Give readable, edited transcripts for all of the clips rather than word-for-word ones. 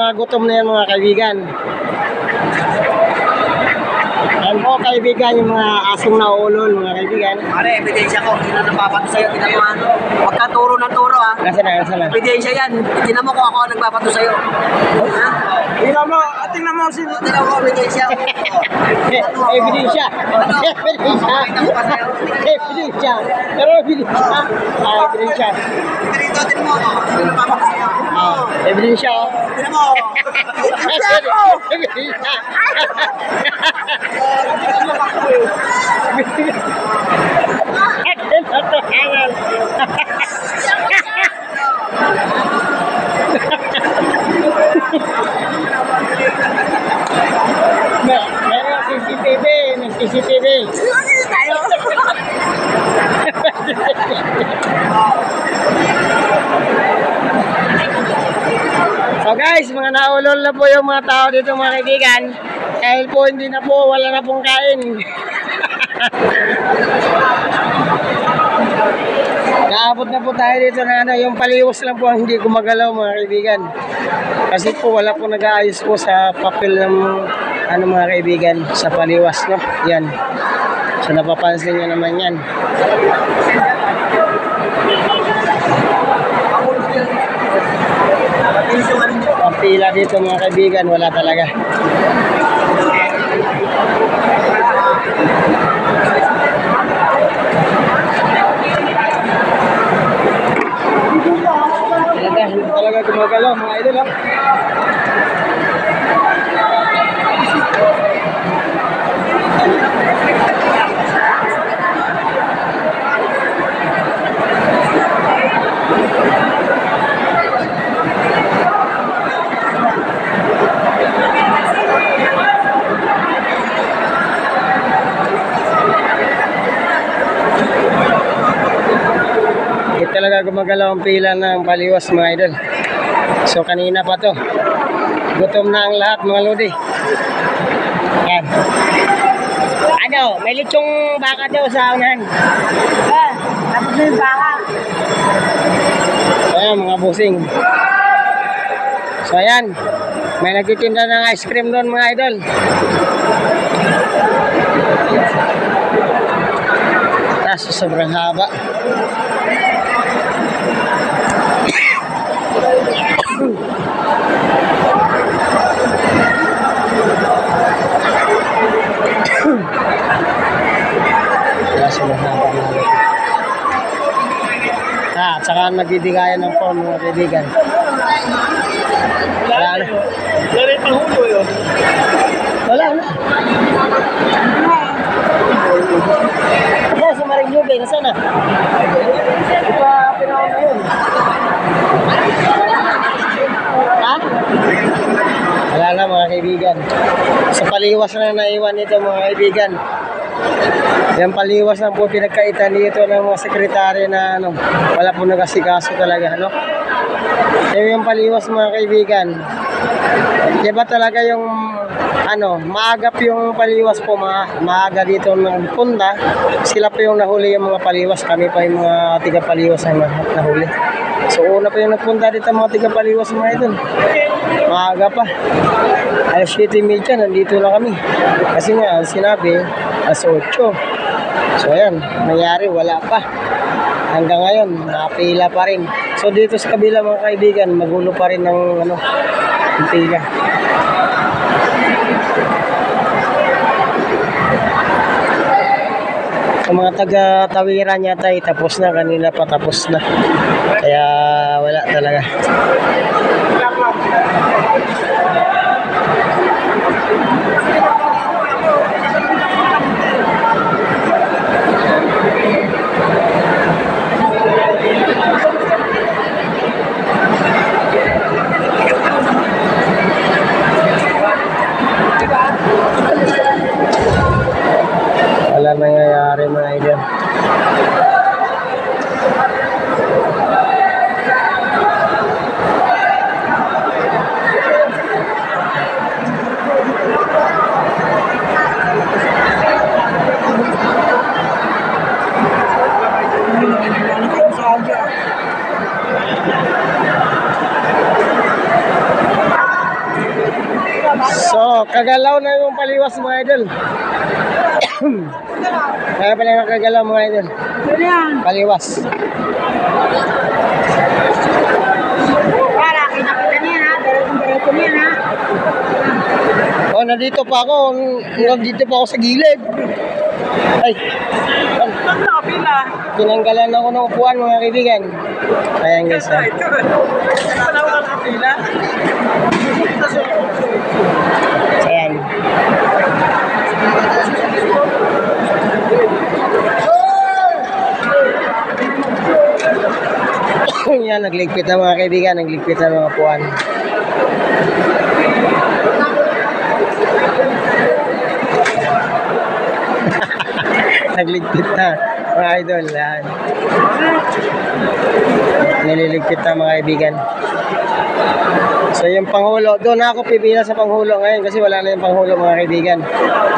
mga gutom na yan mga kaibigan. Yan po kaibigan, yung mga asong naulol mga kaibigan. Pare, ebidensya ko. Sino nagpapato sa'yo? Tinan mo ano. Pagkaturo ng turo ha. Nasa na. Ebidensya yan. Tinan mo kung ako ang nagpapato sa'yo. Ha? Tingnan mo sino. Tinan mo, ebidensya. Ebidensya. Ebidensya. Pero ebidensya. Ebidensya. Dito, tinan mo ako. Sino nagpapato sa'yo? Ebidensya. Tinan mo. Ebidensya. Meron CCTV, may CCTV. So guys, mga naulol na po yung mga tao dito mga kaibigan. Dahil po hindi na po, wala na pong kain. Naabot na po tayo dito na ano, yung paliwas lang po ang hindi gumagalaw mga kaibigan. Kasi po wala po nag-aayos po sa papel ng ano mga kaibigan, sa paliwas, no? Yan. So napapansin nyo naman yan. Ang pila dito mga kaibigan, wala talaga. Hindi talaga gumagalaw mga idol ha. Talaga gumagalaw ang pila ng paliwas mga idol. So kanina pa to, gutom na ang lahat mga lodi. Yan. Ano, may lechong baka daw sa unahan. Tapos na yung baka. Ayan mga busing. So ayan, may nagtitinda ng ice cream doon mga idol. Tapos sobrang haba. At saka nagbibigayan ng phone mga kaibigan. Wala na. Wala yung panghulo yun. Wala na. Sa Marinyobe, nasa na? Di pa pinahon na yun. Ha? Wala na mga kaibigan. Sa paliwas na naiwan nito mga kaibigan. Yung paliwas na po pinagkaitan dito ng mga sekretary na ano, wala po nagasikaso talaga, no? Yung paliwas mga kaibigan, diba talaga yung ano, maagap yung paliwas po, maaga dito ng punta, sila po yung nahuli yung mga paliwas, kami pa yung mga tiga-paliwas ang nahuli. So una pa yung nagpunta dito mga tiga-paliwas mga ito. Maaga pa. Alas 7:30 nandito na kami. Kasi nga sinabi alas 8. So ayan, nangyari wala pa. Hanggang ngayon, napila pa rin. So dito sa kabila mga kaibigan, magulo pa rin ng ano, pila. Sa mga taga-tawiran yata ay tapos na, kanina pa tapos na. Kaya wala talaga. Wala nangyayari mga idol. Oh, kagalaw na yung paliwas mga idol. Kaya pala nakagalaw mga idol. Paliwas. Para kita niya ha, diretso niya ha. Oh, nandito pa ako. Nandito pa ako sa gilid. Ay. Saan nakapila? Tinanggalan ako ng upuan mga kaibigan. Ayan guys. Ito. Saan ako nakapila? Ayan. Yan, nagligpit na mga kaibigan. Nagligpit na mga upuan. Nagligpit na mga idol. Yan. Nililigpit na mga kaibigan. So yung panghulo, doon ako pipila sa panghulo ngayon kasi wala na yung panghulo mga kaibigan.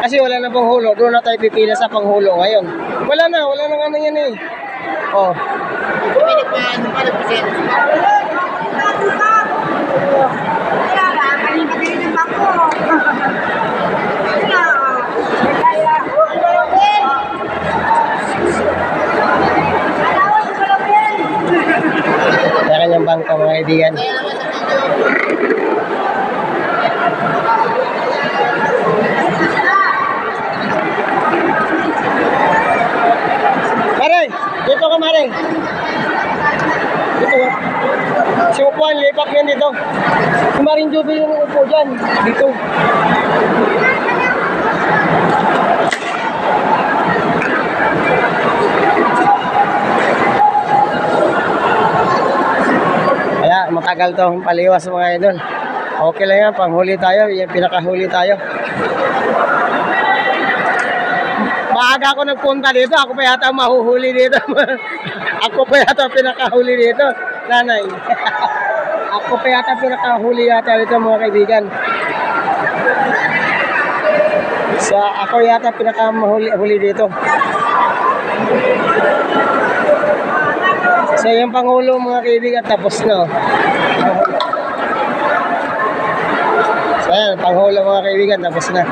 Kasi wala na panghulo, doon na tayo pipila sa panghulo ngayon. Wala na ano yan eh. Oh. Kaya kanyang bangko mga kaibigan. Mare, dito ka Mare. Dito ka. Si upuan, lipat yan dito. Si Maring Juby yung upo dyan. Dito. Kaya matagal to paliwas mga idol. Okay lang yan, panghuli tayo. Yan, pinakahuli tayo. Maaga ako nagpunta dito, ako pa yata mahuhuli dito. Ako pa yata pinakahuli dito, nanay. Ako pa yata pinakahuli yata dito mga kaibigan. Ako yata pinakamahuli dito. So yung pangulo mga kaibigan tapos na. So yan, panghulo mga kaibigan tapos na.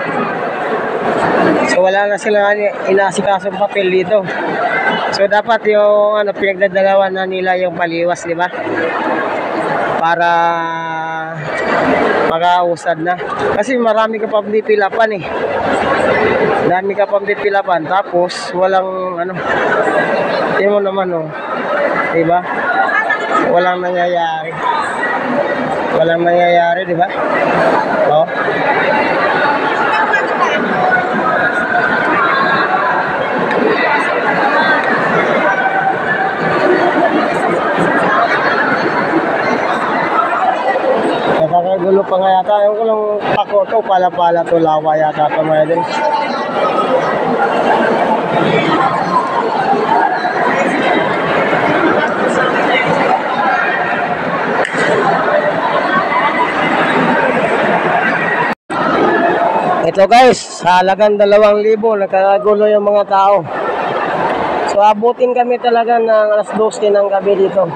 So wala na sila inasikasong papel dito. So dapat yung pinagdadalawan na nila yung paliwas, di ba? Para makausad na. Kasi marami ka pang pipilapan eh. Marami ka pang pipilapan tapos walang yun mo naman oh. Di ba? Walang nangyayari. Walang nangyayari, di ba? Oh. Nakakagulo pa nga yata. Yung ko lang pako to, pala-pala to, lawa yata pa mga din. Ito guys, sa halagang 2,000, nakakagulo yung mga tao. So abutin kami talaga ng alas 12 ng gabi dito.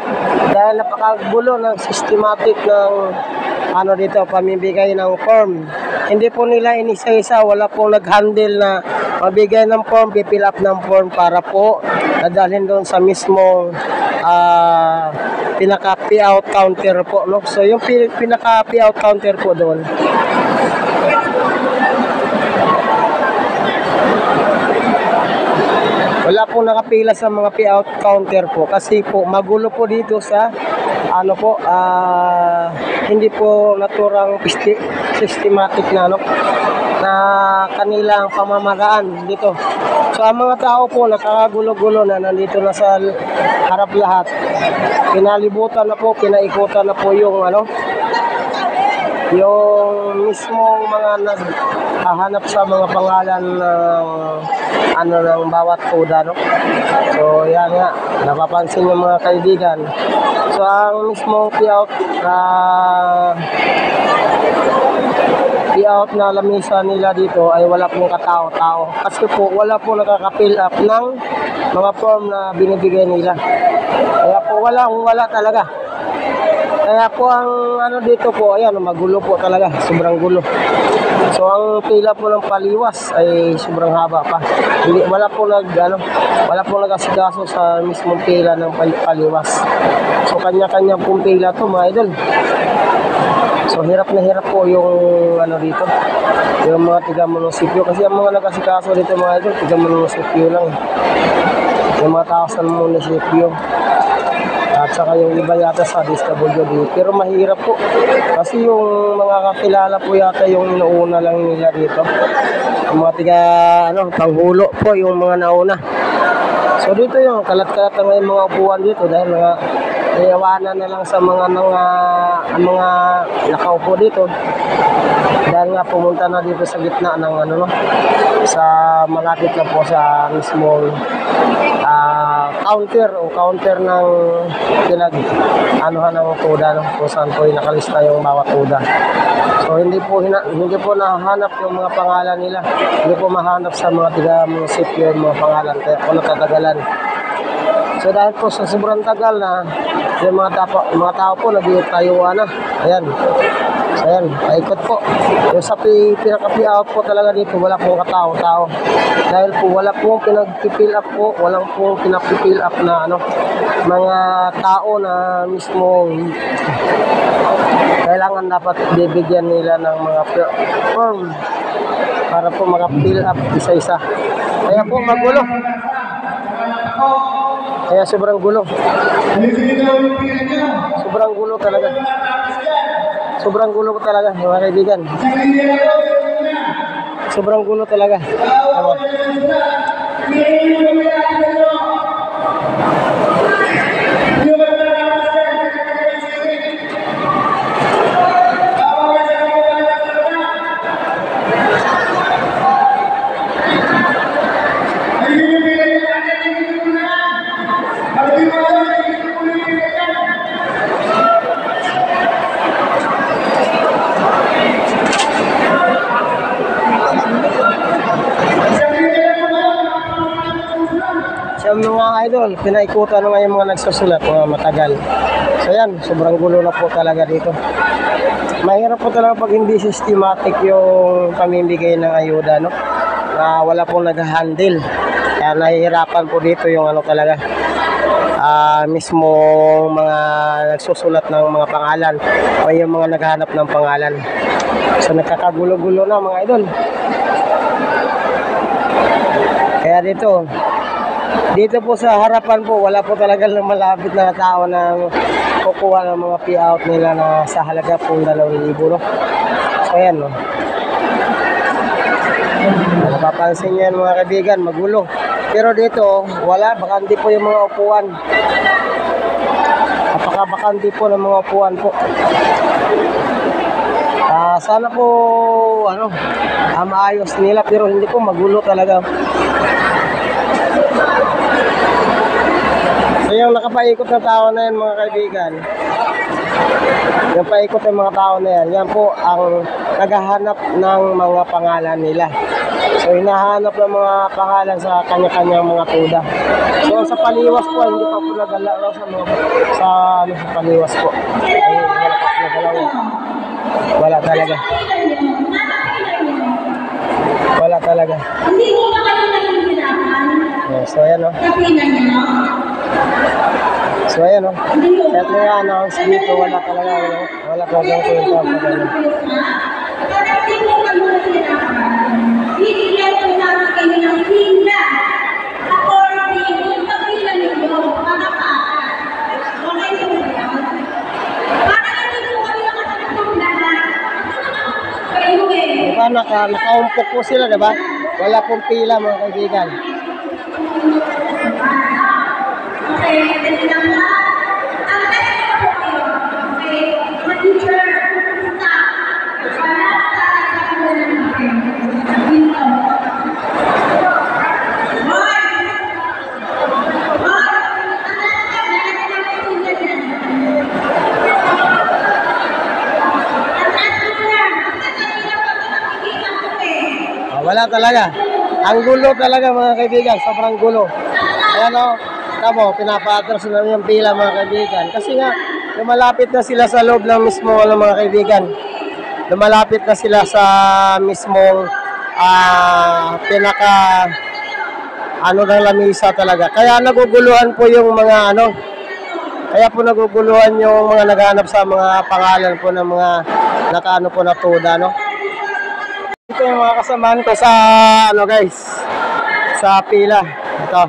Dahil napakagulo ng systematic ng dito, pamibigay ng form. Hindi po nila inisa-isa, wala pong nag-handle na magbigay ng form, pipill up ng form para po dadalhin doon sa mismong pinaka-payout counter po, no? So yung pinaka-payout counter po doon. Wala pong nakapila sa mga payout counter po kasi po magulo po dito sa hindi po naturang systematic na na kanilang pamamaraan dito. So ang mga tao po nakakagulo-gulo na nandito na sa harap lahat. Pinalibutan na po, pinaikutan na po yung yung mismong mga naghahanap sa mga pangalan ng ng bawat kuda, no? So yan nga, napapansin yung mga kaibigan. So ang mismong payout na lamisa nila dito ay wala pong katao-tao kasi po wala po nakaka-fill up ng mga form na binibigay nila. Kaya po wala talaga. Kaya po ang dito po, ayan, magulo po talaga, sobrang gulo. So ang pila po ng paliwas ay sobrang haba pa. Wala po nag-asikaso sa mismong pila ng paliwas. So kanya-kanya pong pila to mga idol. So hirap na hirap po yung dito, yung mga tiga-munisipyo kasi ang mga nag-asikaso dito mga idol, tiga-munisipyo lang. Yung mga tao sa munisipyo. At saka yung iba yata sa DSWD. Pero mahirap po. Kasi yung mga kakilala po yata yung inuuna lang nila dito. Yung mga panghulo po yung mga nauna. So dito yung kalat-kalat na yung mga upuan dito dahil mga iyawanan na lang sa mga nakaupo dito. Dahil nga pumunta na dito sa gitna ng sa malapit na po sa mismong counter ng ng tuda kung saan po nakalista yung bawat tuda. So hindi po nahahanap yung mga pangalan nila. Hindi po mahanap sa mga tiga-munisipyo yung mga pangalan kaya po nakatagalan. So dahil po sa sobrang tagal na yung mga tao po nag-iitayuan na. Ayan. So ayan, paikot po. Yung sa pinaka-pi-out po talaga dito, wala pong katao-tao. Dahil po wala pong pinag-fill up po, walang pong pinag-fill up na mga tao na mismo kailangan dapat bibigyan nila ng mga form para po maka-fill up isa-isa. Kaya po magulo. Kaya sobrang gulo. Sobrang gulo talaga. Sobrang gulo ko talaga, mga kaibigan. Sobrang gulo talaga. Tama. Sa mga idol, pinaikutan na yung mga nagsusulat, mga matagal. So yan, sobrang gulo na po talaga dito. Mahirap po talaga pag hindi systematic yung pamimigay ng ayuda, no? Wala pong nag-handle. Kaya nahihirapan po dito yung talaga. Mismo mga nagsusulat ng mga pangalan o yung mga naghahanap ng pangalan. So nagkakagulo-gulo na mga idol. Kaya dito po sa harapan po, wala po talaga ng malapit na tao na kukuha ng mga payout nila na sa halaga po 2,000, no? So ayan, no? Napapansin nyo yan mga kaibigan, magulo. Pero dito, wala, bakante po yung mga upuan. Napaka-bakante po ng mga upuan po. Sana po, maayos nila, pero hindi po, magulo talaga. So yung nakapaikot na tao na yan mga kaibigan, yung paikot ng mga tao na yan po ang naghahanap ng mga pangalan nila. So hinahanap ng mga pangalan sa kanya-kanyang mga tuda. So sa paliwas po, hindi pa po nagalaw sa paliwas po. Ay, wala pa po nagalaw. Wala talaga. Wala talaga. Hindi mo na kayo nagpapinahan. So ayan, no? So ayan, no? Kahit may announce dito, wala talaga kwenta pa ganun. Hindi mo na muna pinapinahan. Bibigyan ko namin kayo ng pila. According kung kapila ninyo, mga paan. Okay po yan. Para hindi po kami nakatagpong lahat. Kayo Diba, nakaumpok po sila, diba? Wala pong pila mga kaibigan. Okay, and lang na. Ang next po kayo, okay, mag-teacher, stop. Para sa akin natin. Dito. Wala talaga. Ang gulo talaga mga kaibigan, sobrang gulo. Ayan, o, tamo, pinapa-atras na yung pila mga kaibigan. Kasi nga, lumalapit na sila sa loob ng mismo mga kaibigan. lumalapit na sila sa mismong pinaka ano ng lamisa talaga. Kaya naguguluhan po yung mga kaya po naguguluhan yung mga naghahanap sa mga pangalan po ng mga nakaano po na tuda, no? Ito yung mga kasamahan ko sa guys, sa pila. Ito.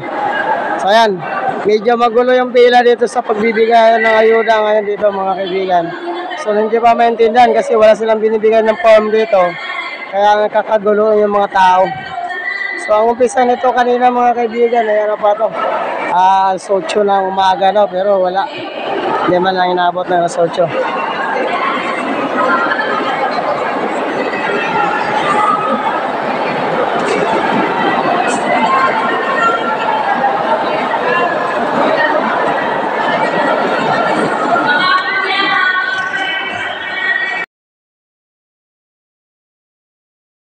So ayan, medyo magulo yung pila dito sa pagbibigay ng ayuda ngayon dito mga kaibigan. So hindi pa maintindihan kasi wala silang binibigay ng form dito. Kaya nakakagulo yung mga tao. So ang umpisa nito kanina mga kaibigan, ay ano pa to? 8 ng umaga, no? Pero wala. Hindi man lang inabot ng 8.